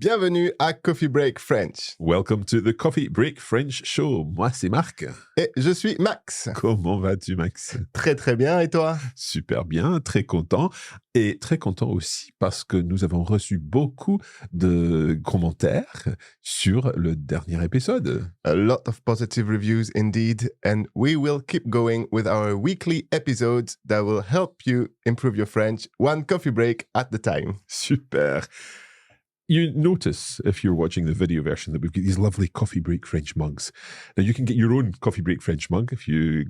Bienvenue à Coffee Break French. Welcome to the Coffee Break French Show. Moi, c'est Marc. Et je suis Max. Comment vas-tu, Max? Très très bien, et toi? Super bien, très content. Et très content aussi parce que nous avons reçu beaucoup de commentaires sur le dernier épisode. A lot of positive reviews indeed, and we will keep going with our weekly episodes that will help you improve your French one coffee break at the time. Super. You notice, if you're watching the video version, that we've got these lovely Coffee Break French mugs. Now, you can get your own Coffee Break French mug if you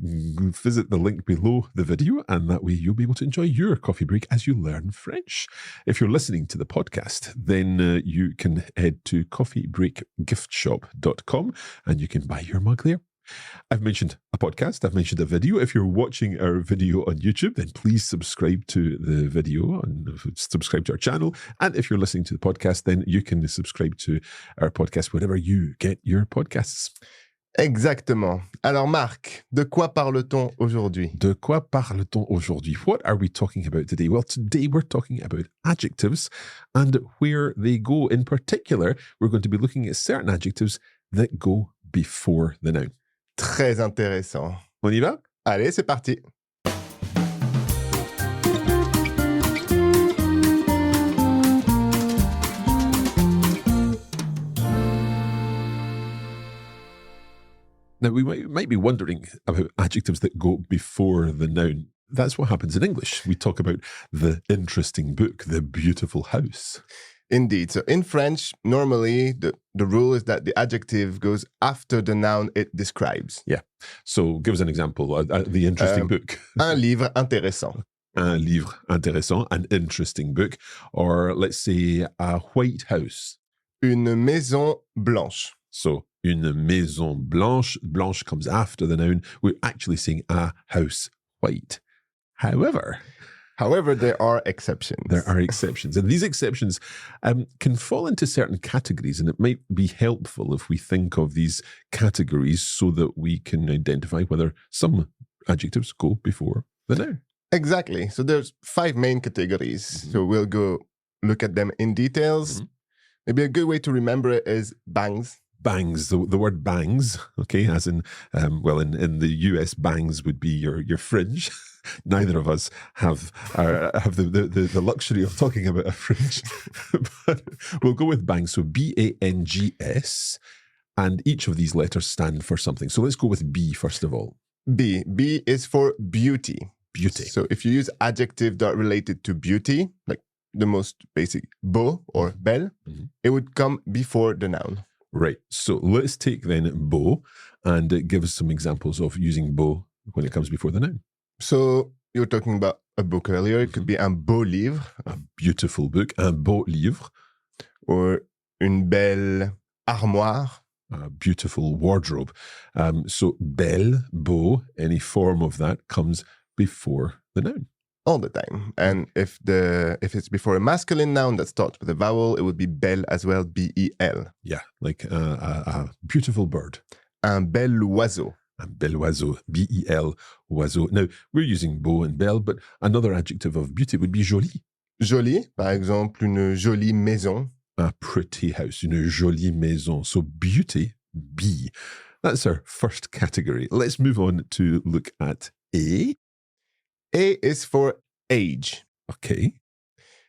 visit the link below the video, and that way you'll be able to enjoy your coffee break as you learn French. If you're listening to the podcast, then you can head to coffeebreakgiftshop.com and you can buy your mug there. I've mentioned a podcast, I've mentioned a video. If you're watching our video on YouTube, then please subscribe to the video and subscribe to our channel. And if you're listening to the podcast, then you can subscribe to our podcast wherever you get your podcasts. Exactement. Alors Marc, de quoi parle-t-on aujourd'hui? De quoi parle-t-on aujourd'hui? What are we talking about today? Well, today we're talking about adjectives and where they go. In particular, we're going to be looking at certain adjectives that go before the noun. Très intéressant. On y va? Allez, c'est parti. Now, we might be wondering about adjectives that go before the noun. That's what happens in English. We talk about the interesting book, the beautiful house. Indeed. So in French, normally the rule is that the adjective goes after the noun it describes. Yeah. So give us an example. The interesting book. Un livre intéressant. Un livre intéressant, an interesting book. Or let's say a white house. Une maison blanche. So une maison blanche. Blanche comes after the noun. We're actually saying a house white. However, there are exceptions. There are exceptions. And these exceptions can fall into certain categories, and it might be helpful if we think of these categories so that we can identify whether some adjectives go before the noun. Exactly. So there's 5 main categories. Mm-hmm. So we'll go look at them in details. Mm-hmm. Maybe a good way to remember it is bangs. Bangs, the word bangs, okay, as in, in the US, bangs would be your fringe. Neither of us have the luxury of talking about a fringe, but we'll go with bangs. So B-A-N-G-S, and each of these letters stand for something. So let's go with B first of all. B is for beauty. Beauty. So if you use adjective that related to beauty, like the most basic beau or belle, mm-hmm. it would come before the noun. Right. So let's take then beau and give us some examples of using beau when it comes before the noun. So you were talking about a book earlier. It could be un beau livre. A beautiful book, un beau livre. Or une belle armoire. A beautiful wardrobe. So belle, beau, any form of that comes before the noun. All the time. And if it's before a masculine noun that starts with a vowel, it would be belle as well, B-E-L. Yeah, like a beautiful bird. Un bel oiseau. Un bel oiseau, B-E-L, oiseau. Now, we're using beau and belle, but another adjective of beauty would be jolie. Jolie, par exemple, une jolie maison. A pretty house, une jolie maison. So beauty, B. That's our first category. Let's move on to look at A. A is for age. Okay.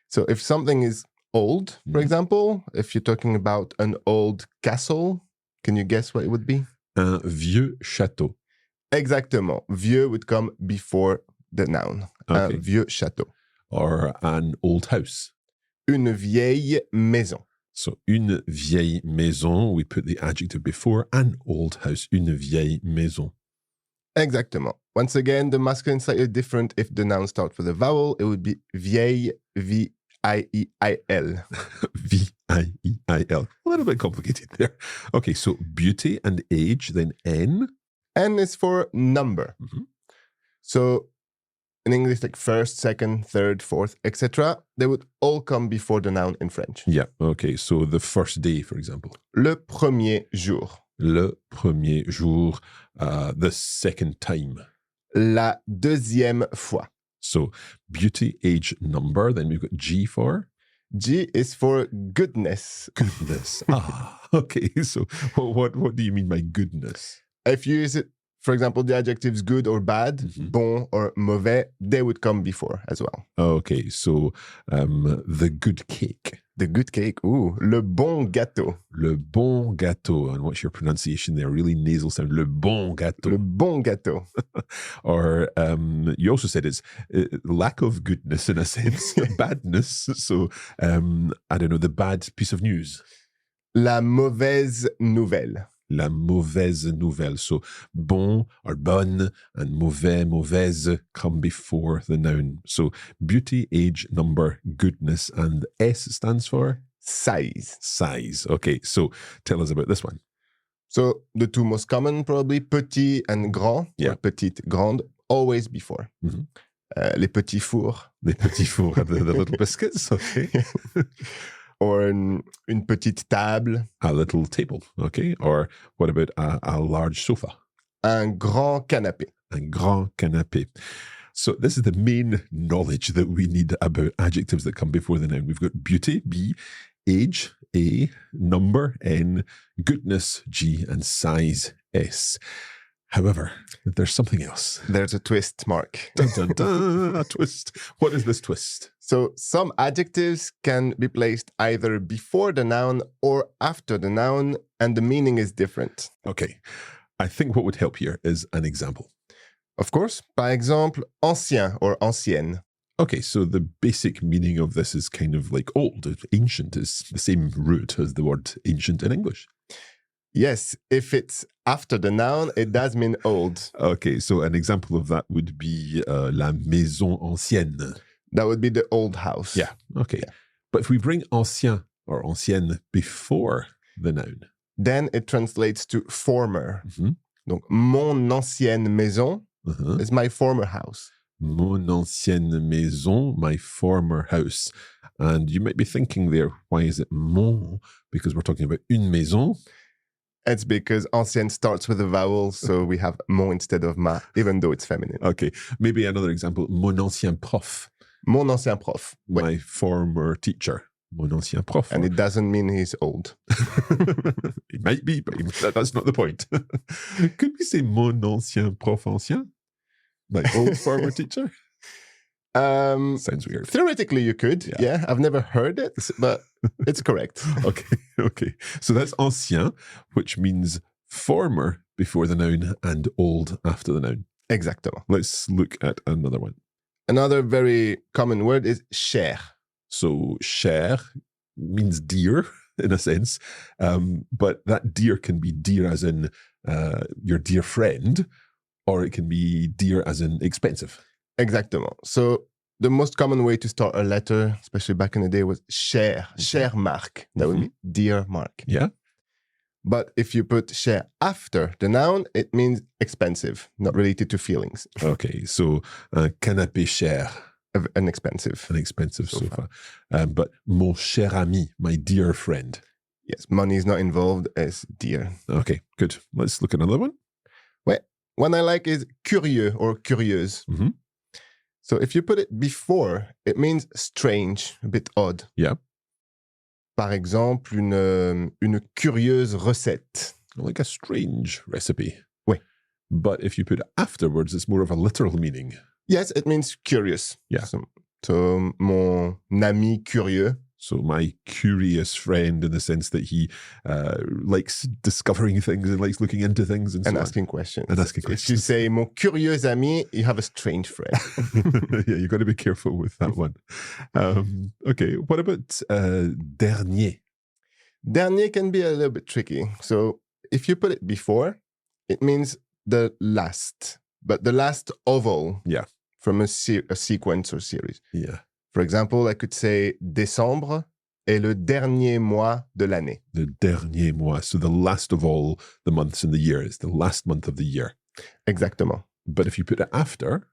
So if something is old, for example, if you're talking about an old castle, can you guess what it would be? Un vieux château. Exactement. Vieux would come before the noun. Okay. Un vieux château. Or an old house. Une vieille maison. So une vieille maison, we put the adjective before an old house. Une vieille maison. Exactement. Once again, the masculine is slightly different. If the noun starts with a vowel, it would be vieille, V-I-E-I-L. V-I-E-I-L. A little bit complicated there. Okay, so beauty and age, then N. N is for number. Mm-hmm. So in English, like first, second, third, fourth, etc., they would all come before the noun in French. Yeah, okay. So the first day, for example. Le premier jour. Le premier jour, the second time. La deuxième fois. So beauty, age, number. Then we've got G for? G is for goodness. Goodness. Okay. So what do you mean by goodness? If you use it, for example, the adjectives good or bad, bon or mauvais, they would come before as well. Okay. So the good cake. The good cake. Ooh, le bon gâteau. Le bon gâteau. And what's your pronunciation there? Really nasal sound. Le bon gâteau. Le bon gâteau. Or you also said it's lack of goodness in a sense, badness. So I don't know, the bad piece of news. La mauvaise nouvelle. La mauvaise nouvelle. So bon or bonne and mauvais, mauvaise come before the noun. So beauty, age, number, goodness, and S stands for? Size. Size. Okay, so tell us about this one. So the two most common probably, petit and grand, or petite, grande, always before. Les petits fours. Les petits fours, the little biscuits, okay. Or une petite table. A little table, okay. Or what about a large sofa? Un grand canapé. Un grand canapé. So this is the main knowledge that we need about adjectives that come before the noun. We've got beauty, B, age, A, number, N, goodness, G, and size, S. However, there's something else. There's a twist, Mark. Dun, dun, dun, a twist. What is this twist? So some adjectives can be placed either before the noun or after the noun, and the meaning is different. Okay. I think what would help here is an example. Of course. Par exemple, ancien or ancienne. Okay, so the basic meaning of this is kind of like old. Ancient is the same root as the word ancient in English. Yes, if it's after the noun, it does mean old. Okay, so an example of that would be la maison ancienne. That would be the old house. Yeah, okay. Yeah. But if we bring ancien or ancienne before the noun, then it translates to former. Donc, mon ancienne maison is my former house. Mon ancienne maison, my former house. And you might be thinking there, why is it mon? Because we're talking about une maison. It's because ancienne starts with a vowel, so we have mon instead of ma, even though it's feminine. Okay, maybe another example, mon ancien prof. Mon ancien prof. My former teacher. Mon ancien prof. And it doesn't mean he's old. It might be, but that's not the point. Could we say mon ancien prof ancien? Like old former teacher? Sounds weird. Theoretically, you could. Yeah, I've never heard it, but it's correct. Okay. So that's ancien, which means former before the noun and old after the noun. Exactement. Let's look at another one. Another very common word is cher. So cher means dear in a sense, but that dear can be dear as in your dear friend, or it can be dear as in expensive. Exactement. So the most common way to start a letter, especially back in the day, was cher, cher Mark. That would be dear Mark. Yeah. But if you put cher after the noun, it means expensive, not related to feelings. Okay, so canapé cher. An expensive sofa. But mon cher ami, my dear friend. Yes, money is not involved as dear. Okay, good. Let's look at another one. Well, one I like is curieux or curieuse. So if you put it before, it means strange, a bit odd. Yeah. Par exemple, une curieuse recette. Like a strange recipe. Oui. But if you put it afterwards, it's more of a literal meaning. Yes, it means curious. Yeah. So mon ami curieux. So my curious friend, in the sense that he likes discovering things and likes looking into things and asking questions. If you say mon curieux ami, you have a strange friend. Yeah, you've got to be careful with that one. Okay, what about dernier? Dernier can be a little bit tricky. So if you put it before, it means the last, but the last of all. Yeah. From a sequence or series. Yeah. For example, I could say décembre est le dernier mois de l'année. The dernier mois. So the last of all the months in the year. It's the last month of the year. Exactement. But if you put it after,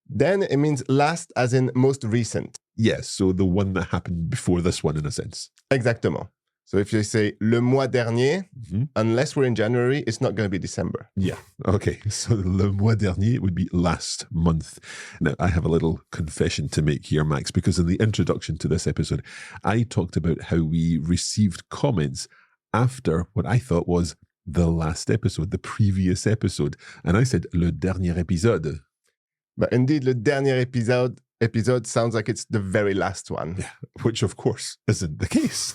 then it means last as in most recent. Yes. So the one that happened before this one, in a sense. Exactement. So if you say le mois dernier, unless we're in January, it's not going to be December. Yeah. Okay. So le mois dernier would be last month. Now, I have a little confession to make here, Max, because in the introduction to this episode, I talked about how we received comments after what I thought was the last episode, the previous episode. And I said le dernier épisode. But indeed, le dernier episode sounds like it's the very last one. Yeah, which of course isn't the case.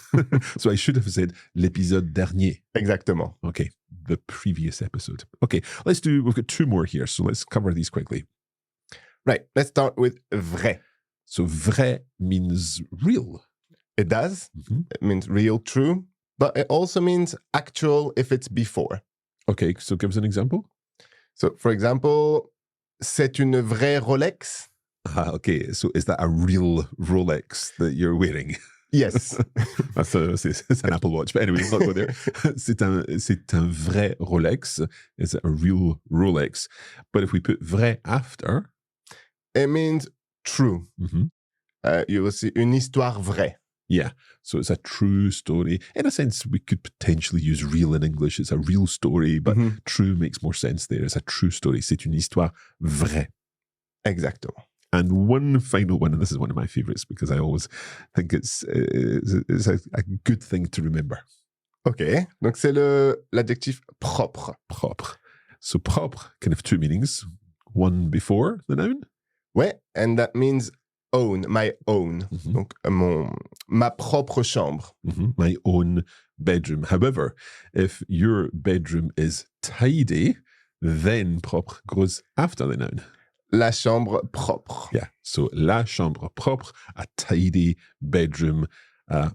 So I should have said l'épisode dernier. Exactement. Okay, the previous episode. Okay, we've got 2 more here, so let's cover these quickly. Right, let's start with vrai. So vrai means real. It does. It means real, true, but it also means actual if it's before. Okay, so give us an example. So for example, c'est une vraie Rolex. Okay, so is that a real Rolex that you're wearing? Yes. It's an Apple Watch, but anyway, let's not go there. C'est un vrai Rolex. It's a real Rolex. But if we put vrai after... It means true. You will see une histoire vraie. Yeah, so it's a true story. In a sense, we could potentially use real in English. It's a real story, but true makes more sense there. It's a true story. C'est une histoire vraie. Exactement. And one final one, and this is one of my favorites because I always think it's a good thing to remember. Okay, donc c'est l'adjectif propre. Propre. So propre can have 2 meanings. One before the noun. Ouais, and that means own, my own. Donc ma propre chambre. My own bedroom. However, if your bedroom is tidy, then propre goes after the noun. La chambre propre. Yeah, so la chambre propre, a tidy bedroom.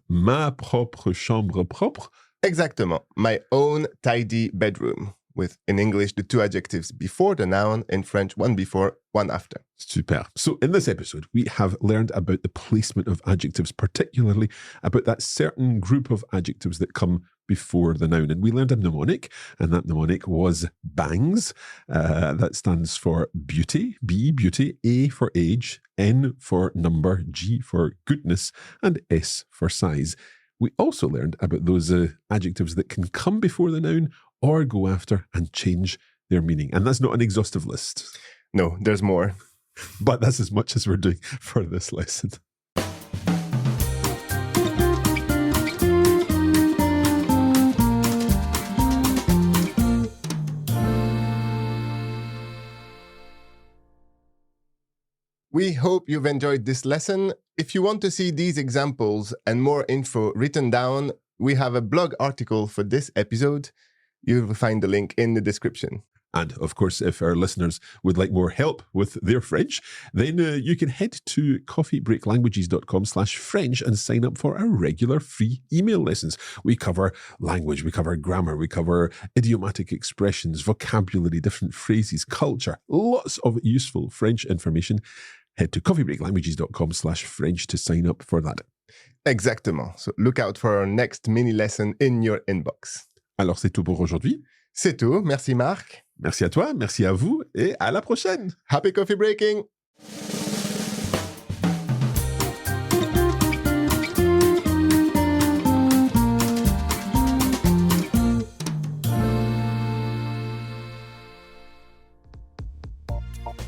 Ma propre chambre propre. Exactement. My own tidy bedroom. With, in English, the 2 adjectives before the noun. In French, one before, one after. Super. So in this episode, we have learned about the placement of adjectives, particularly about that certain group of adjectives that come before the noun. And we learned a mnemonic, and that mnemonic was BANGS. That stands for beauty, B, beauty, A for age, N for number, G for goodness, and S for size. We also learned about those adjectives that can come before the noun or go after and change their meaning. And that's not an exhaustive list. No, there's more. But that's as much as we're doing for this lesson. We hope you've enjoyed this lesson. If you want to see these examples and more info written down, we have a blog article for this episode. You'll find the link in the description. And of course, if our listeners would like more help with their French, then you can head to coffeebreaklanguages.com/French and sign up for our regular free email lessons. We cover language, we cover grammar, we cover idiomatic expressions, vocabulary, different phrases, culture, lots of useful French information. Head to coffeebreaklanguages.com/French to sign up for that. Exactement. So look out for our next mini lesson in your inbox. Alors, c'est tout pour aujourd'hui. C'est tout. Merci, Marc. Merci à toi, merci à vous, et à la prochaine. Happy coffee breaking!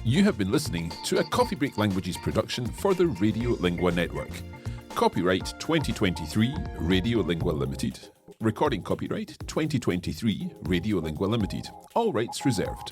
You have been listening to a Coffee Break Languages production for the Radio Lingua Network. Copyright 2023 Radio Lingua Limited. Recording copyright 2023 Radio Lingua Limited. All rights reserved.